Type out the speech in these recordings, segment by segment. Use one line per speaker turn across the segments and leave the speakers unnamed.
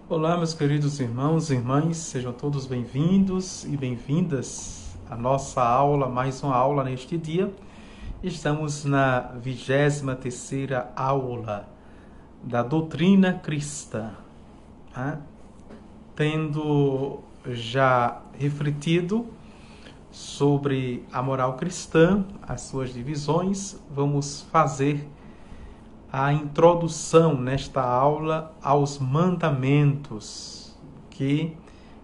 Olá, meus queridos irmãos e irmãs, sejam todos bem-vindos e bem-vindas à nossa aula, mais uma aula neste dia. Estamos na 23ª aula da doutrina cristã, né? Tendo já refletido sobre a moral cristã, as suas divisões, vamos fazer a introdução nesta aula aos mandamentos, que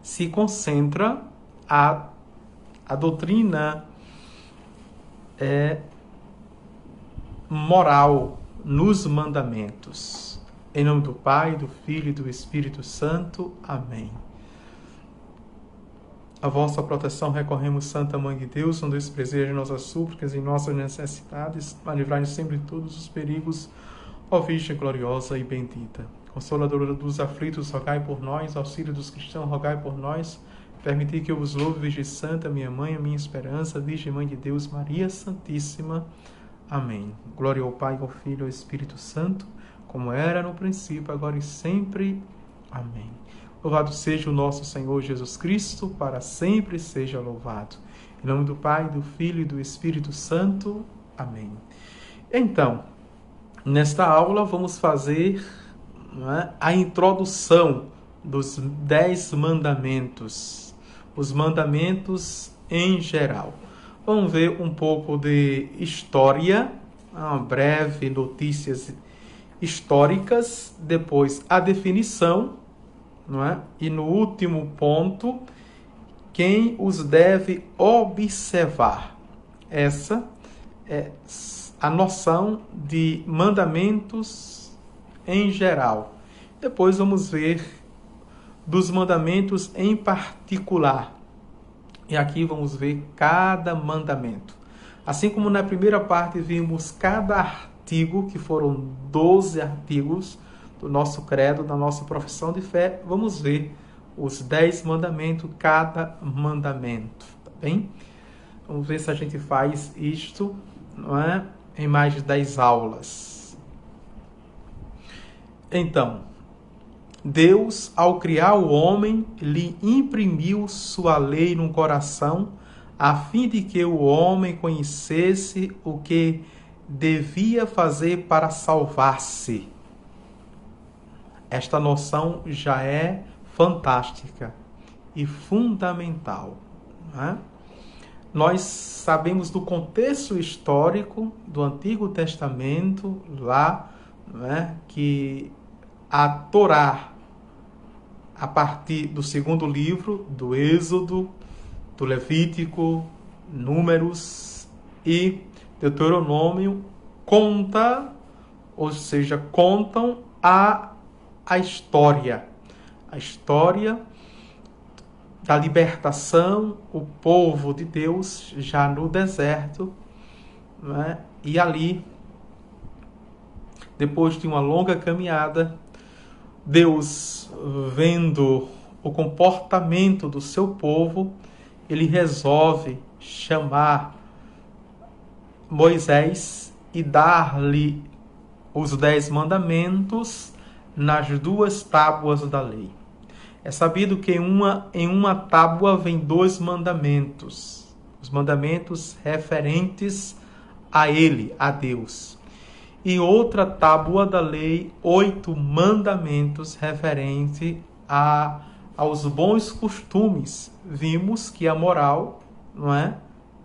se concentra a doutrina moral nos mandamentos. Em nome do Pai, do Filho e do Espírito Santo. Amém. A vossa proteção recorremos, Santa Mãe de Deus, não desprezeje nossas súplicas e nossas necessidades, mas livrai-nos sempre de todos os perigos, ó Virgem gloriosa e bendita. Consoladora dos aflitos, rogai por nós. Auxílio dos cristãos, rogai por nós. Permiti que eu vos louve, Virgem Santa, minha mãe, a minha esperança, Virgem Mãe de Deus, Maria Santíssima. Amém. Glória ao Pai, ao Filho e ao Espírito Santo, como era no princípio, agora e sempre. Amém. Louvado seja o nosso Senhor Jesus Cristo, para sempre seja louvado. Em nome do Pai, do Filho e do Espírito Santo. Amém. Então, nesta aula vamos fazer a introdução dos 10 mandamentos, os mandamentos em geral. Vamos ver um pouco de história, uma breve notícias históricas, depois a definição, e no último ponto, quem os deve observar. Essa é a noção de mandamentos em geral. Depois vamos ver dos mandamentos em particular. E aqui vamos ver cada mandamento. Assim como na primeira parte vimos cada artigo, que foram 12 artigos do nosso credo, da nossa profissão de fé, vamos ver os 10 mandamentos, cada mandamento, tá bem? Vamos ver se a gente faz isto, em mais de 10 aulas. Então, Deus, ao criar o homem, lhe imprimiu sua lei no coração, a fim de que o homem conhecesse o que devia fazer para salvar-se. Esta noção já é fantástica e fundamental, Nós sabemos do contexto histórico do Antigo Testamento, lá, que a Torá, a partir do segundo livro, do Êxodo, do Levítico, Números e Deuteronômio, contam a história da libertação, o povo de Deus já no deserto, e ali, depois de uma longa caminhada, Deus, vendo o comportamento do seu povo, ele resolve chamar Moisés e dar-lhe os 10 mandamentos nas 2 tábuas da lei. É sabido que em uma tábua vem 2 mandamentos, os mandamentos referentes a ele, a Deus. E outra tábua da lei, 8 mandamentos referentes aos bons costumes. Vimos que a moral,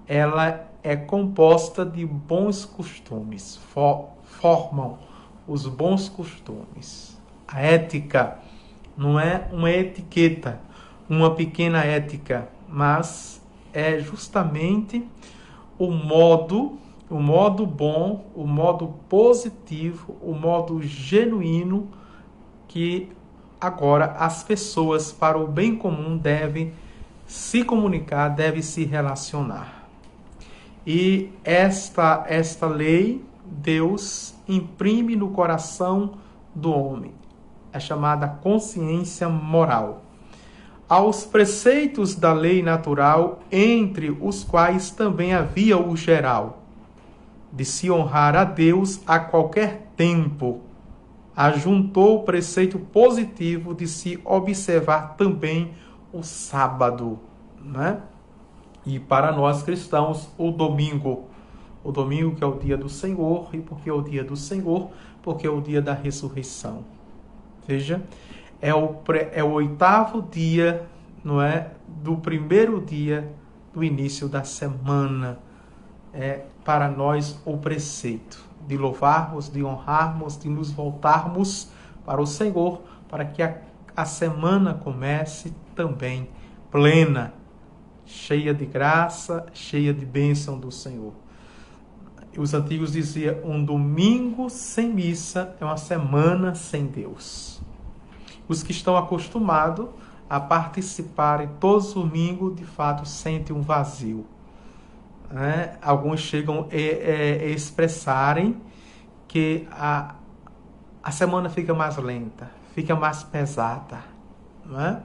ela é composta de bons costumes, formam os bons costumes. A ética não é uma etiqueta, uma pequena ética, mas é justamente o modo bom, o modo positivo, o modo genuíno que agora as pessoas, para o bem comum, devem se comunicar, devem se relacionar. E esta lei, Deus imprime no coração do homem. É chamada consciência moral. Aos preceitos da lei natural, entre os quais também havia o geral, de se honrar a Deus a qualquer tempo, ajuntou o preceito positivo de se observar também o sábado, né? E para nós cristãos, o domingo que é o dia do Senhor. E por que é o dia do Senhor? Porque é o dia da ressurreição. Veja, é o 8º dia, não é, do primeiro dia do início da semana. É para nós o preceito de louvarmos, de honrarmos, de nos voltarmos para o Senhor, para que a semana comece também plena, cheia de graça, cheia de bênção do Senhor. Os antigos diziam, um domingo sem missa é uma semana sem Deus. Os que estão acostumados a participarem todos os domingos, de fato, sentem um vazio. Alguns chegam a expressarem que a semana fica mais lenta, fica mais pesada. Não é?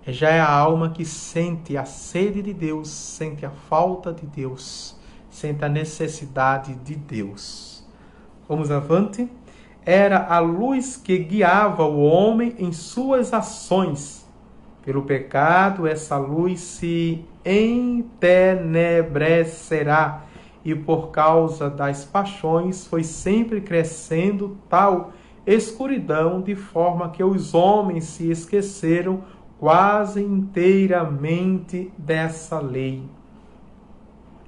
Já é a alma que sente a sede de Deus, sente a falta de Deus, sente a necessidade de Deus. Vamos avante. Era a luz que guiava o homem em suas ações. Pelo pecado, essa luz se entenebrecerá, e por causa das paixões foi sempre crescendo tal escuridão, de forma que os homens se esqueceram quase inteiramente dessa lei.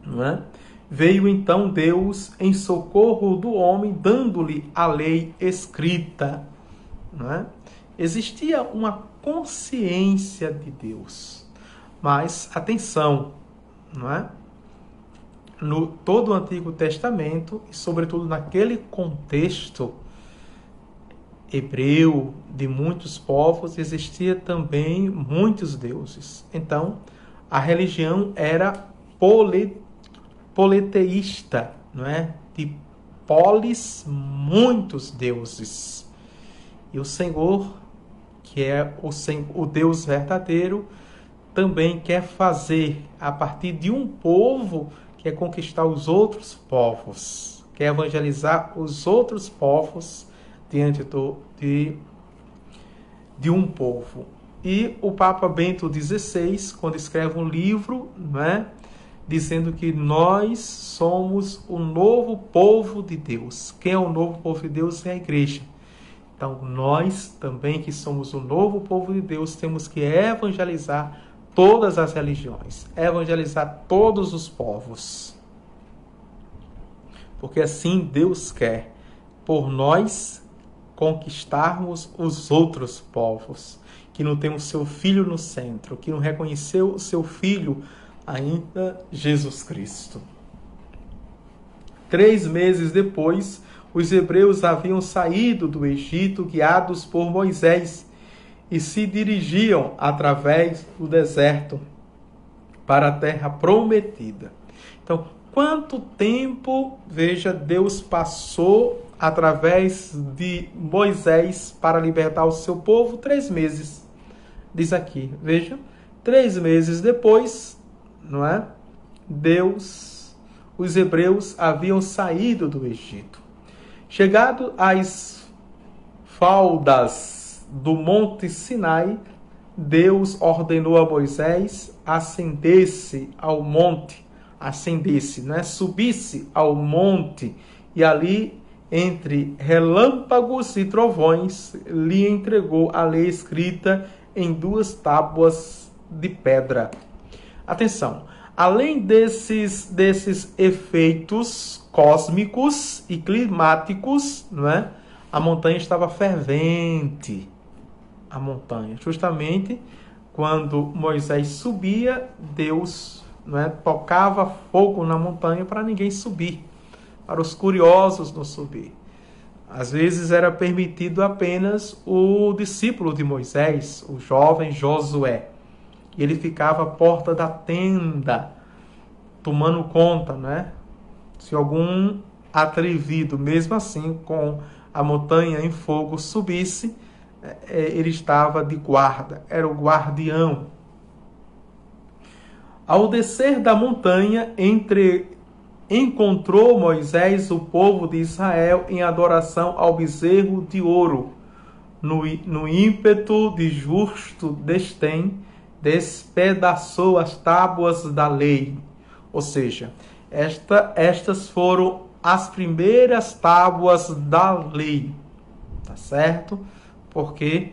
Não é? Veio então Deus em socorro do homem, dando-lhe a lei escrita. Não é? Existia uma consciência de Deus. Mas, atenção, não é? No todo o Antigo Testamento, e sobretudo naquele contexto hebreu de muitos povos, existia também muitos deuses. Então, a religião era politeísta, não é? De polis, muitos deuses. E o Senhor, que é o Deus verdadeiro, também quer fazer, a partir de um povo, quer conquistar os outros povos, quer evangelizar os outros povos diante de um povo. E o Papa Bento XVI, quando escreve um livro, né, dizendo que nós somos o novo povo de Deus. Quem é o novo povo de Deus? É a igreja. Então, nós também, que somos o novo povo de Deus, temos que evangelizar todas as religiões, evangelizar todos os povos. Porque assim Deus quer, por nós, conquistarmos os outros povos, que não tem o seu Filho no centro, que não reconheceu o seu Filho ainda, Jesus Cristo. 3 meses depois, os hebreus haviam saído do Egito, guiados por Moisés, e se dirigiam através do deserto para a terra prometida. Então, quanto tempo, veja, Deus passou através de Moisés para libertar o seu povo? 3 meses. Diz aqui, veja, 3 meses depois, não é? Os hebreus haviam saído do Egito. Chegado às faldas do Monte Sinai, Deus ordenou a Moisés ascendesse ao monte, né? Subisse ao monte, e ali, entre relâmpagos e trovões, lhe entregou a lei escrita em 2 tábuas de pedra. Atenção, além desses efeitos cósmicos e climáticos, não é? A montanha estava fervente. A montanha, justamente quando Moisés subia, Deus, não é, tocava fogo na montanha para ninguém subir, para os curiosos não subir. Às vezes era permitido apenas o discípulo de Moisés, o jovem Josué. E ele ficava à porta da tenda, tomando conta, né? Se algum atrevido, mesmo assim, com a montanha em fogo, subisse, ele estava de guarda, era o guardião. Ao descer da montanha, encontrou Moisés o povo de Israel em adoração ao bezerro de ouro. No ímpeto de justo desdém, despedaçou as tábuas da lei. Ou seja, estas foram as primeiras tábuas da lei. Tá certo? Porque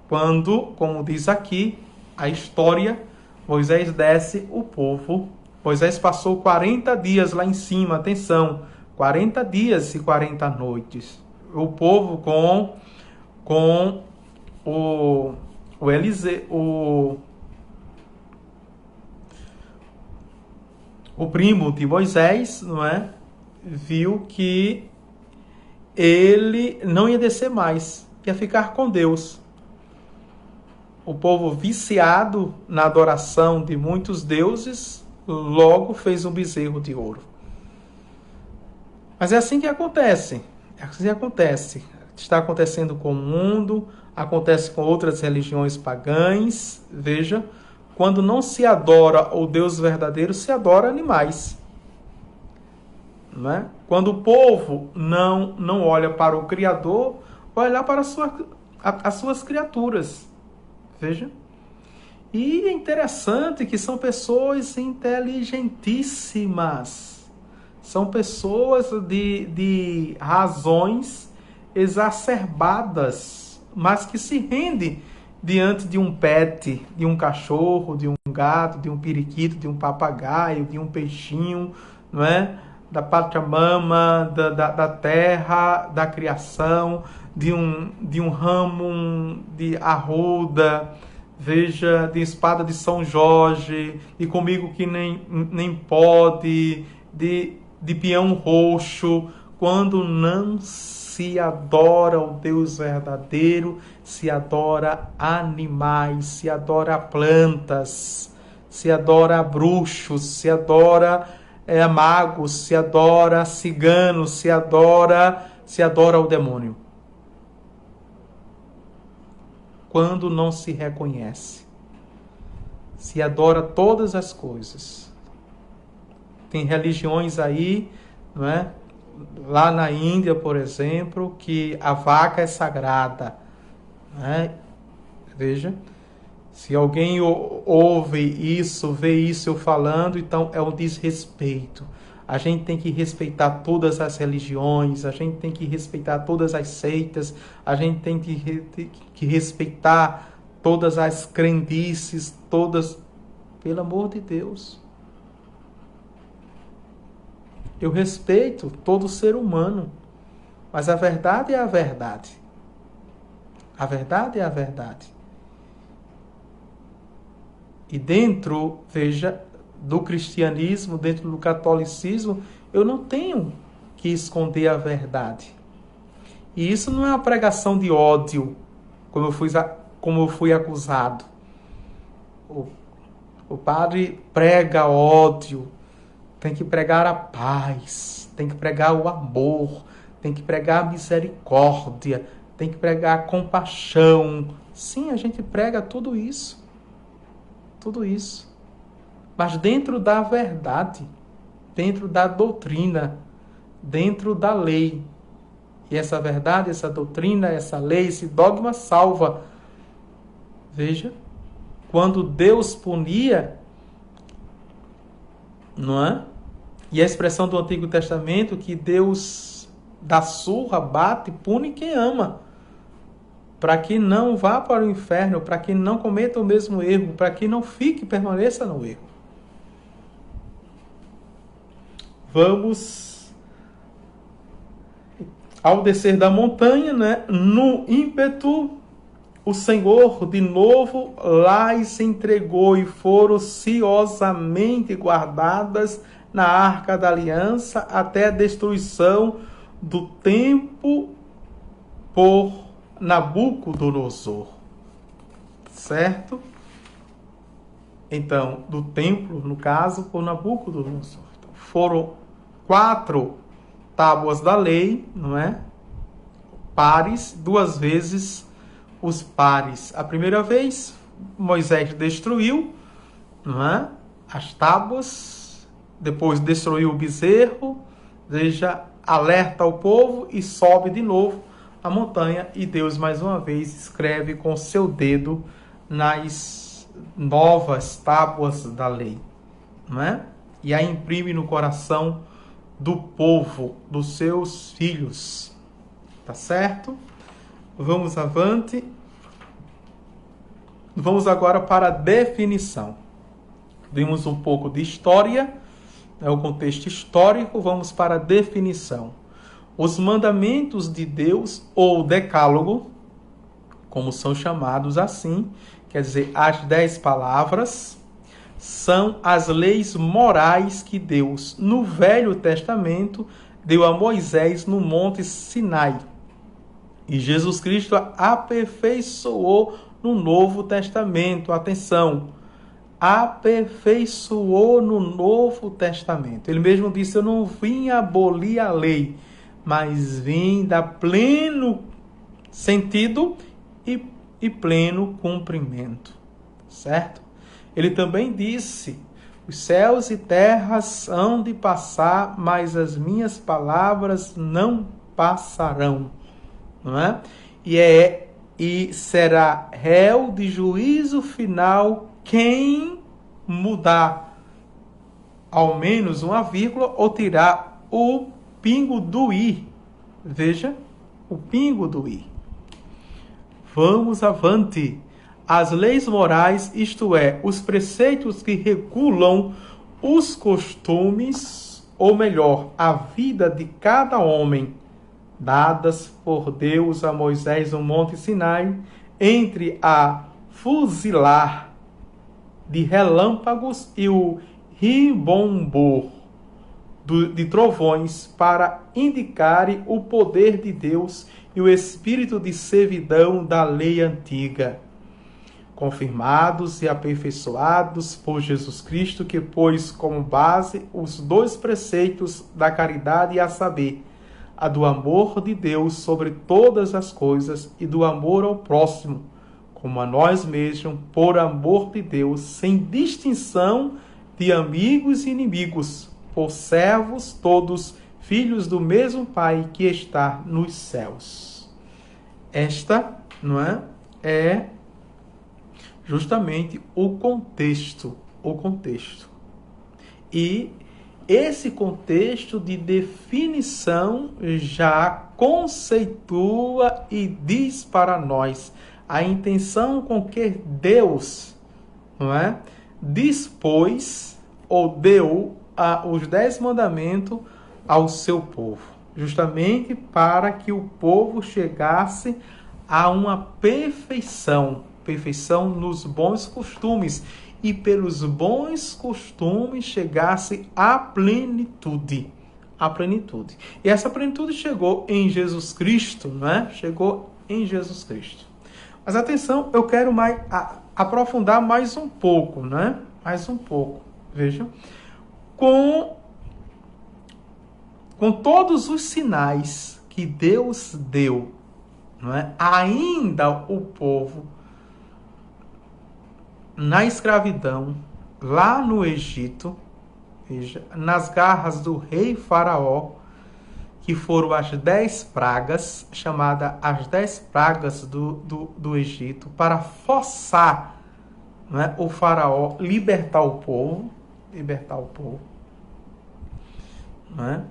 quando, como diz aqui a história, Moisés desce o povo. Moisés passou 40 dias lá em cima, atenção, 40 dias e 40 noites. O povo com o primo de Moisés, não é? Viu que ele não ia descer mais, ia ficar com Deus. O povo viciado na adoração de muitos deuses, logo fez um bezerro de ouro. Mas é assim que acontece. É assim que acontece. Está acontecendo com o mundo, acontece com outras religiões pagãs. Veja, quando não se adora o Deus verdadeiro, se adora animais. Não é? Quando o povo não olha para o Criador, vai olhar para as suas criaturas. Veja. E é interessante que são pessoas inteligentíssimas. São pessoas de razões exacerbadas, mas que se rendem diante de um pet, de um cachorro, de um gato, de um periquito, de um papagaio, de um peixinho, não é? Da Pachamama, da terra, da criação, de um ramo de arruda, veja, de espada de São Jorge, e comigo que nem pode, de peão roxo, quando não se adora o Deus verdadeiro, se adora animais, se adora plantas, se adora bruxos, se adora magos, se adora ciganos, se adora o demônio. Quando não se reconhece, se adora todas as coisas. Tem religiões aí, não é? Lá na Índia, por exemplo, que a vaca é sagrada. Não é? Veja, se alguém ouve isso, vê isso eu falando, então é um desrespeito. A gente tem que respeitar todas as religiões, a gente tem que respeitar todas as seitas, a gente tem que respeitar todas as crendices, todas, pelo amor de Deus. Eu respeito todo ser humano, mas a verdade é a verdade. A verdade é a verdade. E dentro, veja, do cristianismo, dentro do catolicismo, eu não tenho que esconder a verdade. E isso não é uma pregação de ódio, como eu fui acusado. O padre prega ódio, tem que pregar a paz, tem que pregar o amor, tem que pregar a misericórdia, tem que pregar a compaixão. Sim, a gente prega tudo isso. Tudo isso. Mas dentro da verdade, dentro da doutrina, dentro da lei. E essa verdade, essa doutrina, essa lei, esse dogma salva. Veja, quando Deus punia, não é? E a expressão do Antigo Testamento que Deus dá surra, bate, pune quem ama. Para que não vá para o inferno, para que não cometa o mesmo erro, para que não fique e permaneça no erro. Vamos ao descer da montanha, né? No ímpeto, o Senhor de novo lá se entregou e foram ciosamente guardadas na Arca da Aliança até a destruição do templo por Nabucodonosor. Certo? Então, do templo, no caso, por Nabucodonosor. Então, foram 4 tábuas da lei, não é? Pares, 2 vezes os pares. A primeira vez, Moisés destruiu, não é? As tábuas, depois destruiu o bezerro, veja, alerta o povo e sobe de novo a montanha, e Deus mais uma vez escreve com seu dedo nas novas tábuas da lei, não é? E a imprime no coração do povo, dos seus filhos. Tá certo? Vamos avante. Vamos agora para a definição. Vimos um pouco de história, o contexto histórico, vamos para a definição. Os mandamentos de Deus, ou decálogo, como são chamados assim, quer dizer, as 10 palavras, são as leis morais que Deus, no Velho Testamento, deu a Moisés no Monte Sinai. E Jesus Cristo aperfeiçoou no Novo Testamento. Atenção, aperfeiçoou no Novo Testamento. Ele mesmo disse, eu não vim abolir a lei, mas vim dar pleno sentido e pleno cumprimento. Certo? Ele também disse, os céus e terras hão de passar, mas as minhas palavras não passarão. Não é? E será réu de juízo final quem mudar ao menos uma vírgula ou tirar o pingo do i. Veja, o pingo do i. Vamos avante. As leis morais, isto é, os preceitos que regulam os costumes, ou melhor, a vida de cada homem, dadas por Deus a Moisés no Monte Sinai, entre a fuzilar de relâmpagos e o ribombor de trovões, para indicarem o poder de Deus e o espírito de servidão da lei antiga, confirmados e aperfeiçoados por Jesus Cristo, que pôs como base os 2 preceitos da caridade, a saber, a do amor de Deus sobre todas as coisas e do amor ao próximo, como a nós mesmos, por amor de Deus, sem distinção de amigos e inimigos, por servos todos, filhos do mesmo Pai que está nos céus. Esta, não é justamente o contexto. E esse contexto de definição já conceitua e diz para nós a intenção com que Deus, não é, dispôs ou deu os 10 mandamentos ao seu povo, justamente para que o povo chegasse a uma perfeição nos bons costumes, e pelos bons costumes chegasse à plenitude. E essa plenitude chegou em Jesus Cristo, não é? Chegou em Jesus Cristo. Mas atenção, eu quero aprofundar mais um pouco, né? Mais um pouco. Vejam. Com todos os sinais que Deus deu, não é? Ainda o povo na escravidão, lá no Egito, veja, nas garras do rei Faraó, que foram as 10 pragas, chamadas as 10 pragas do Egito, para forçar, não é, o Faraó libertar o povo, não é?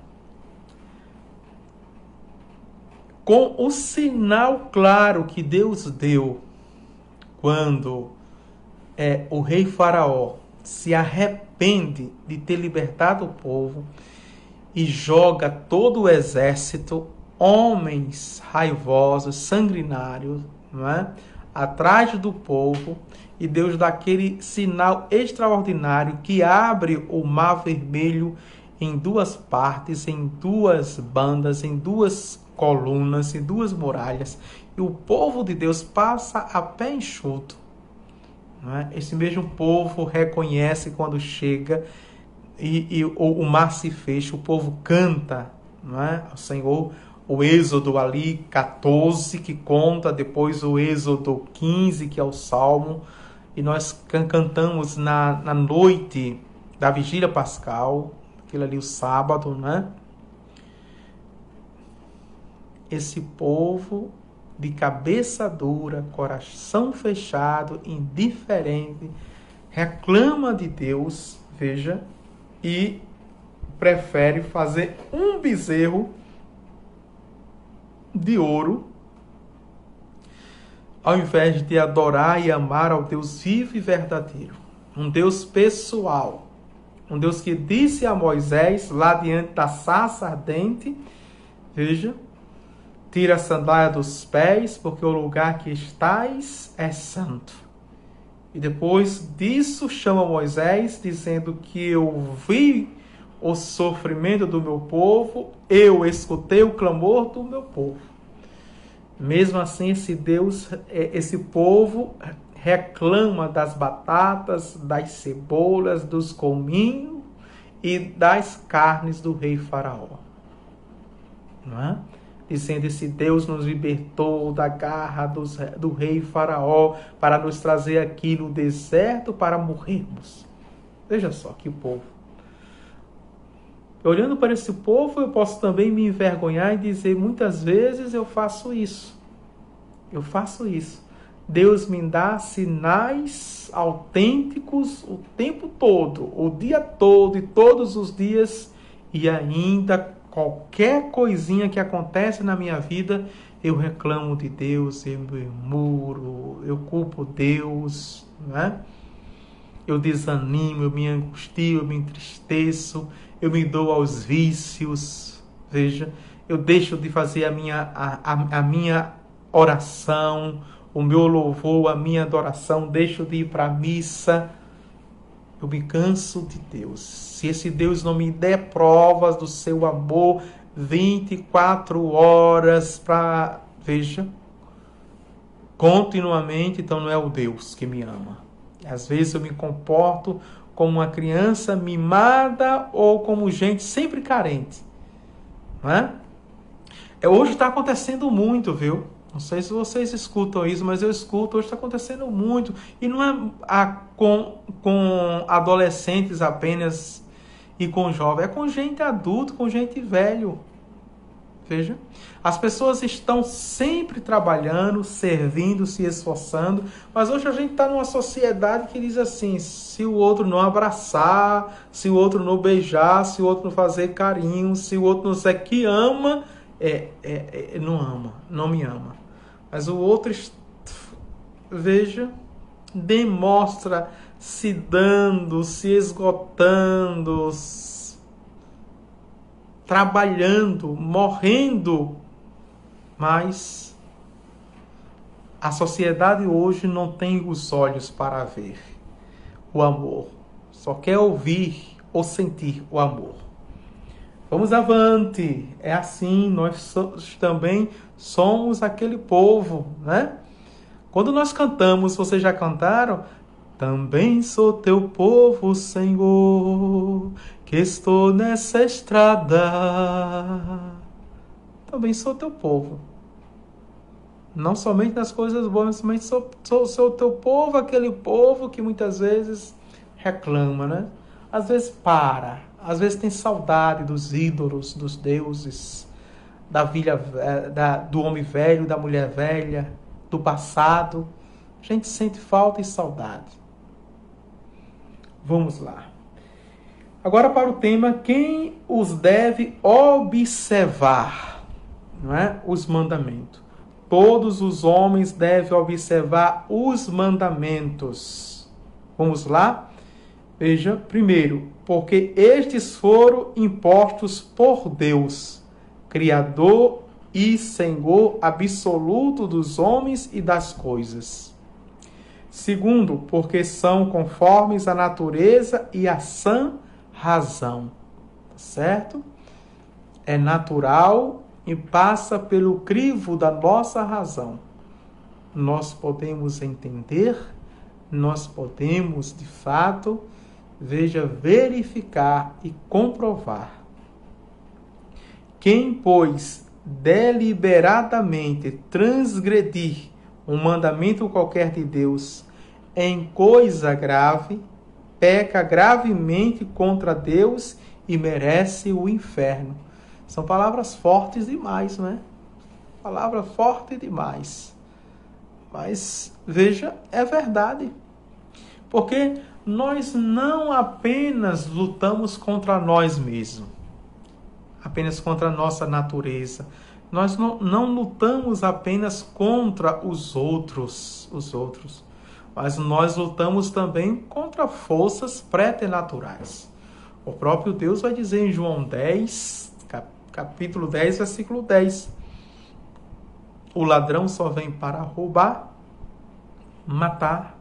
Com o sinal claro que Deus deu quando o rei Faraó se arrepende de ter libertado o povo e joga todo o exército, homens raivosos, sanguinários, não é, atrás do povo, e Deus dá aquele sinal extraordinário que abre o Mar Vermelho em 2 partes, em 2 bandas, em 2 colunas, em 2 muralhas, e o povo de Deus passa a pé enxuto. Não é? Esse mesmo povo reconhece quando chega e o mar se fecha, o povo canta, não é? O Senhor, o Êxodo ali 14, que conta, depois o Êxodo 15, que é o Salmo, e nós cantamos na noite da Vigília Pascal, aquilo ali o sábado, né? Esse povo de cabeça dura, coração fechado, indiferente, reclama de Deus, veja, e prefere fazer um bezerro de ouro, ao invés de adorar e amar ao Deus vivo e verdadeiro. Um Deus pessoal. Um Deus que disse a Moisés, lá diante da sarça ardente, veja, tira a sandália dos pés, porque o lugar que estais é santo. E depois disso chama Moisés, dizendo que eu vi o sofrimento do meu povo, eu escutei o clamor do meu povo. Mesmo assim, esse povo reclama das batatas, das cebolas, dos cominhos e das carnes do rei Faraó. Não é? Dizendo, esse Deus nos libertou da garra do rei Faraó para nos trazer aqui no deserto para morrermos. Veja só que povo. Olhando para esse povo, eu posso também me envergonhar e dizer, muitas vezes eu faço isso. Eu faço isso. Deus me dá sinais autênticos o tempo todo, o dia todo e todos os dias, e ainda qualquer coisinha que acontece na minha vida, eu reclamo de Deus, eu murmuro, eu culpo Deus, né? Eu desanimo, eu me angustio, eu me entristeço, eu me dou aos vícios, veja, eu deixo de fazer a minha oração, o meu louvor, a minha adoração, deixo de ir para a missa. Eu me canso de Deus. Se esse Deus não me der provas do seu amor 24 horas para, veja, continuamente, então não é o Deus que me ama. Às vezes eu me comporto como uma criança mimada ou como gente sempre carente. Não é? Hoje está acontecendo muito, viu? Não sei se vocês escutam isso, mas eu escuto, hoje está acontecendo muito. E não é com adolescentes apenas e com jovens, é com gente adulta, com gente velho. Veja, as pessoas estão sempre trabalhando, servindo, se esforçando, mas hoje a gente está numa sociedade que diz assim, se o outro não abraçar, se o outro não beijar, se o outro não fazer carinho, se o outro não disser que ama, não ama, não me ama. Mas o outro, veja, demonstra se dando, se esgotando, trabalhando, morrendo. Mas a sociedade hoje não tem os olhos para ver o amor. Só quer ouvir ou sentir o amor. Vamos avante. É assim, nós também somos aquele povo, né? Quando nós cantamos, vocês já cantaram? Também sou teu povo, Senhor, que estou nessa estrada. Também sou teu povo. Não somente nas coisas boas, mas sou teu povo, aquele povo que muitas vezes reclama, né? Às vezes às vezes tem saudade dos ídolos, dos deuses, do homem velho, da mulher velha, do passado. A gente sente falta e saudade. Vamos lá. Agora para o tema, quem os deve observar, não é? Os mandamentos. Todos os homens devem observar os mandamentos. Vamos lá? Veja, primeiro, porque estes foram impostos por Deus, Criador e Senhor absoluto dos homens e das coisas. Segundo, porque são conformes à natureza e à sã razão. Certo? É natural e passa pelo crivo da nossa razão. Nós podemos entender, nós podemos, de fato, verificar e comprovar. Quem, pois, deliberadamente transgredir um mandamento qualquer de Deus em coisa grave, peca gravemente contra Deus e merece o inferno. São palavras fortes demais, não é? Palavra forte demais. Mas, veja, é verdade. Porque nós não apenas lutamos contra nós mesmos, apenas contra a nossa natureza. Nós não lutamos apenas contra os outros, mas nós lutamos também contra forças preternaturais. O próprio Deus vai dizer em João 10, capítulo 10, versículo 10, o ladrão só vem para roubar, matar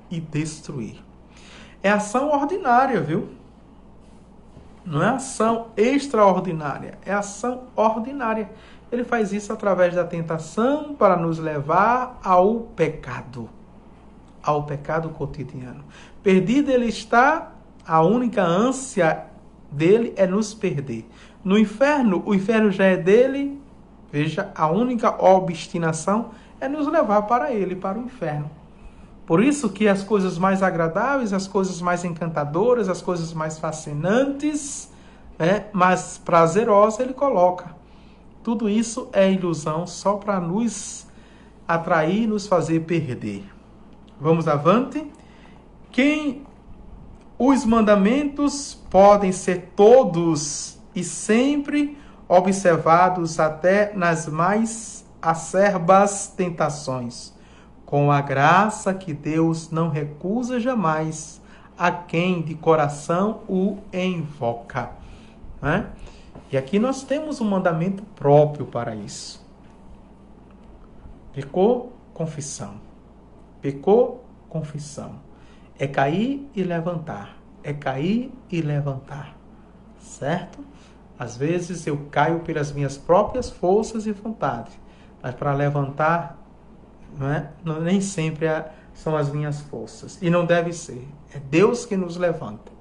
e destruir. É ação ordinária, viu? Não é ação extraordinária, é ação ordinária. Ele faz isso através da tentação para nos levar ao pecado cotidiano. Perdido ele está, a única ânsia dele é nos perder. No inferno, o inferno já é dele, veja, a única obstinação é nos levar para ele, para o inferno. Por isso que as coisas mais agradáveis, as coisas mais encantadoras, as coisas mais fascinantes, mais prazerosas, ele coloca. Tudo isso é ilusão só para nos atrair, nos fazer perder. Vamos avante. Os mandamentos podem ser todos e sempre observados até nas mais acerbas tentações, com a graça que Deus não recusa jamais a quem de coração o invoca. Né? E aqui nós temos um mandamento próprio para isso. Pecou, confissão. Pecou, confissão. É cair e levantar. É cair e levantar. Certo? Às vezes eu caio pelas minhas próprias forças e vontade. Mas para levantar, nem sempre são as minhas forças. E não deve ser. É Deus que nos levanta.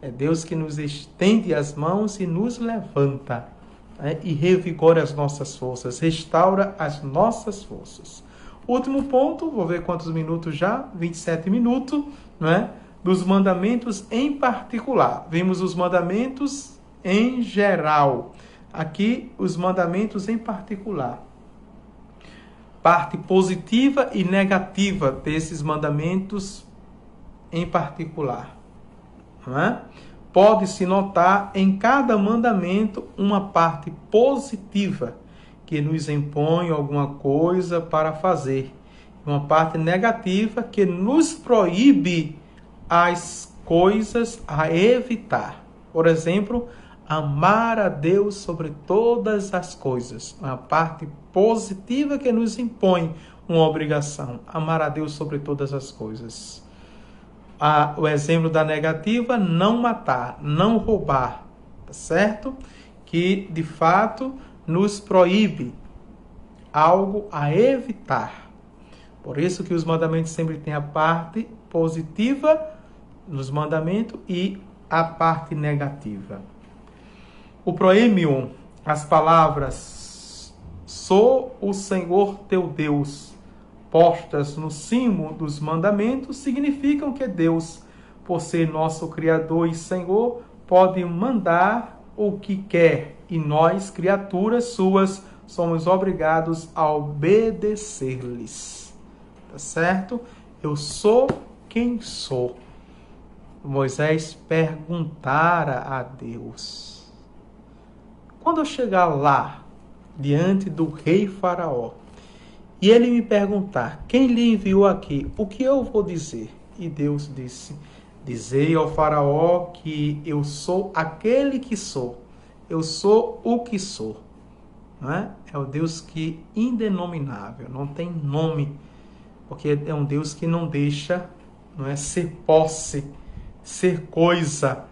É Deus que nos estende as mãos e nos levanta. E revigora as nossas forças. Restaura as nossas forças. Último ponto, vou ver quantos minutos já. 27 minutos. Dos mandamentos em particular. Vimos os mandamentos em geral. Aqui, os mandamentos em particular. Parte positiva e negativa desses mandamentos em particular. Pode-se notar em cada mandamento uma parte positiva que nos impõe alguma coisa para fazer. Uma parte negativa que nos proíbe as coisas a evitar. Por exemplo, amar a Deus sobre todas as coisas. Uma parte positiva que nos impõe uma obrigação. Amar a Deus sobre todas as coisas. O exemplo da negativa, não matar, não roubar. Tá certo? Que, de fato, nos proíbe algo a evitar. Por isso que os mandamentos sempre têm a parte positiva nos mandamentos e a parte negativa. O proêmio, as palavras "Sou o Senhor teu Deus", postas no cimo dos mandamentos, significam que Deus, por ser nosso Criador e Senhor, pode mandar o que quer e nós, criaturas suas, somos obrigados a obedecer-lhes. Tá certo? Eu sou quem sou. Moisés perguntara a Deus: quando eu chegar lá, diante do rei Faraó, e ele me perguntar, quem lhe enviou aqui, o que eu vou dizer? E Deus disse: dizei ao Faraó que eu sou aquele que sou. Eu sou o que sou. Não é? É o Deus que indenominável, não tem nome, porque é um Deus que não deixa, não é, ser posse, ser coisa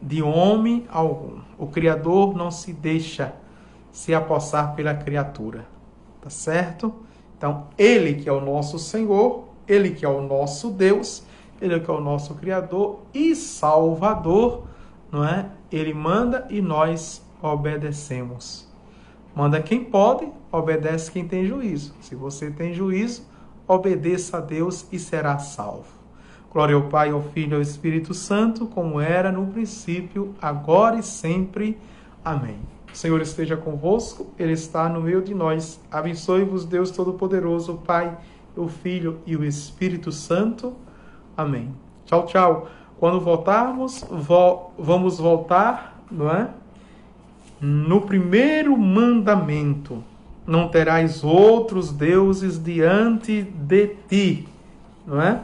de homem algum. O Criador não se deixa se apossar pela criatura. Tá certo? Então, Ele que é o nosso Senhor, Ele que é o nosso Deus, Ele que é o nosso Criador e Salvador, não é? Ele manda e nós obedecemos. Manda quem pode, obedece quem tem juízo. Se você tem juízo, obedeça a Deus e será salvo. Glória ao Pai, ao Filho e ao Espírito Santo, como era no princípio, agora e sempre. Amém. O Senhor esteja convosco, Ele está no meio de nós. Abençoe-vos, Deus Todo-Poderoso, Pai, o Filho e o Espírito Santo. Amém. Tchau, tchau. Quando voltarmos, vamos voltar, não é? No primeiro mandamento: não terás outros deuses diante de ti, não é?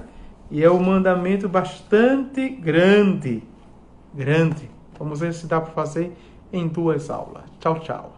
E é um mandamento bastante grande. Vamos ver se dá para fazer em 2 aulas. Tchau, tchau.